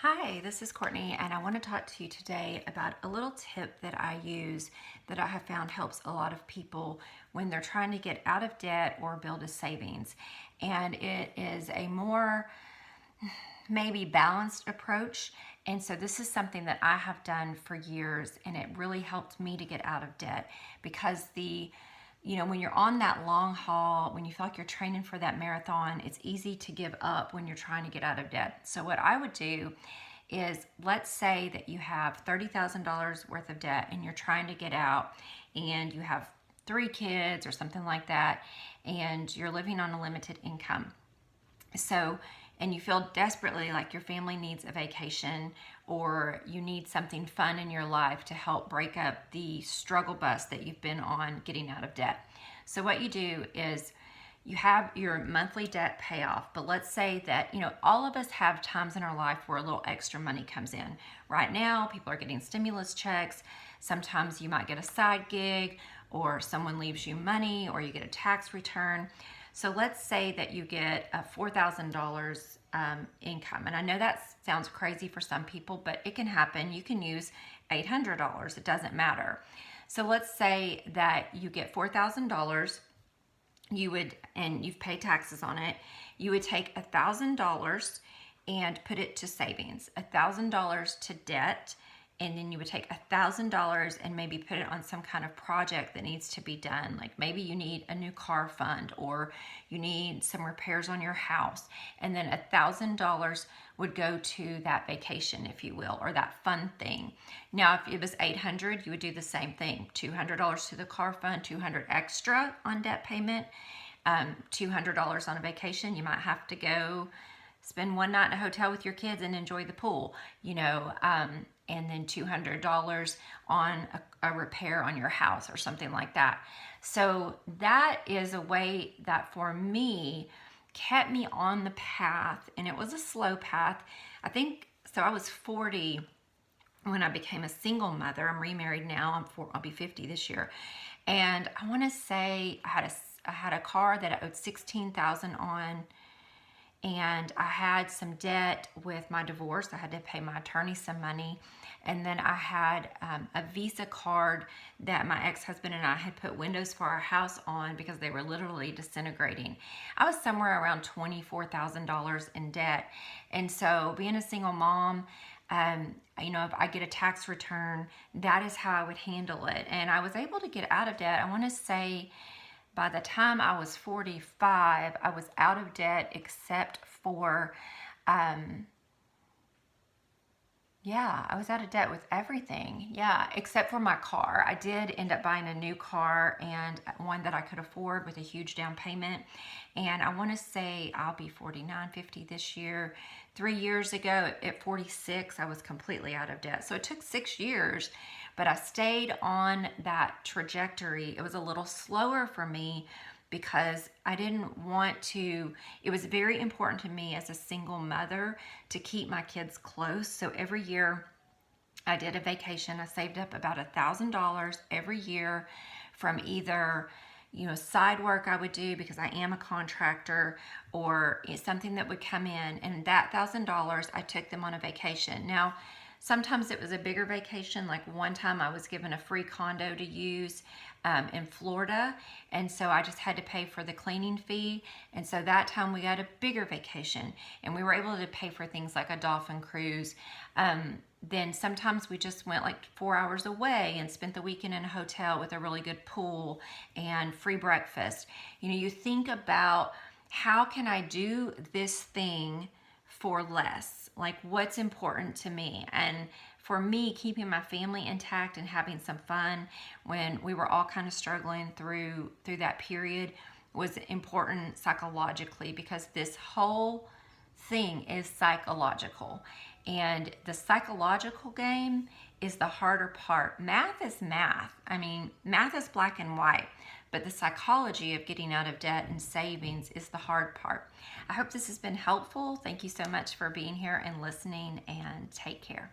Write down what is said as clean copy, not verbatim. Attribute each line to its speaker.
Speaker 1: Hi, this is Courtney, and I want to talk to you today about a little tip that I use that I have found helps a lot of people when they're trying to get out of debt or build a savings. And it is a more maybe balanced approach. And so this is something that I have done for years, and it really helped me to get out of debt because when you're on that long haul, when you feel like you're training for that marathon, it's easy to give up when you're trying to get out of debt. So what I would do is, let's say that you have $30,000 worth of debt and you're trying to get out, and you have 3 kids or something like that, and you're living on a limited income. And you feel desperately like your family needs a vacation, or you need something fun in your life to help break up the struggle bus that you've been on getting out of debt. So what you do is you have your monthly debt payoff, but let's say that, all of us have times in our life where a little extra money comes in. Right now, people are getting stimulus checks. Sometimes you might get a side gig, or someone leaves you money, or you get a tax return. So let's say that you get a $4,000 income. And I know that sounds crazy for some people, but it can happen. You can use $800. It doesn't matter. So let's say that you get $4,000. And you've paid taxes on it. You would take $1,000 and put it to savings, $1,000 to debt, and then you would take $1,000 and maybe put it on some kind of project that needs to be done. Like maybe you need a new car fund, or you need some repairs on your house. And then $1,000 would go to that vacation, if you will, or that fun thing. Now, if it was $800, you would do the same thing. $200 to the car fund, $200 extra on debt payment, $200 on a vacation. You might have to go spend one night in a hotel with your kids and enjoy the pool, and then $200 on a repair on your house or something like that. So that is a way that for me kept me on the path, and it was a slow path. I think, so I was 40 when I became a single mother. I'm remarried now. I'll be 50 this year. And I want to say I had a car that I owed $16,000 on, and I had some debt with my divorce. I had to pay my attorney some money. And then I had a Visa card that my ex-husband and I had put windows for our house on because they were literally disintegrating. I was somewhere around $24,000 in debt. And so being a single mom, if I get a tax return, that is how I would handle it. And I was able to get out of debt. I want to say by the time I was 45, I was out of debt except for, I was out of debt with everything. Yeah, except for my car. I did end up buying a new car, and one that I could afford with a huge down payment. And I want to say I'll be 49, 50 this year. 3 years ago at 46, I was completely out of debt. So it took 6 years, but I stayed on that trajectory. It was a little slower for me because I didn't want to. It was very important to me as a single mother to keep my kids close. So every year I did a vacation. I saved up about $1,000 every year from either side work I would do because I am a contractor, or something that would come in, and that $1,000 I took them on a vacation. Now, sometimes it was a bigger vacation. Like one time I was given a free condo to use in Florida, and so I just had to pay for the cleaning fee. And so that time we got a bigger vacation, and we were able to pay for things like a dolphin cruise. Then sometimes we just went like 4 hours away and spent the weekend in a hotel with a really good pool and free breakfast. You think about, how can I do this thing for less? Like, what's important to me? And for me, keeping my family intact and having some fun when we were all kind of struggling through that period was important psychologically, because this whole thing is psychological. And the psychological game is the harder part. Math is math. I mean, math is black and white, but the psychology of getting out of debt and savings is the hard part. I hope this has been helpful. Thank you so much for being here and listening, and take care.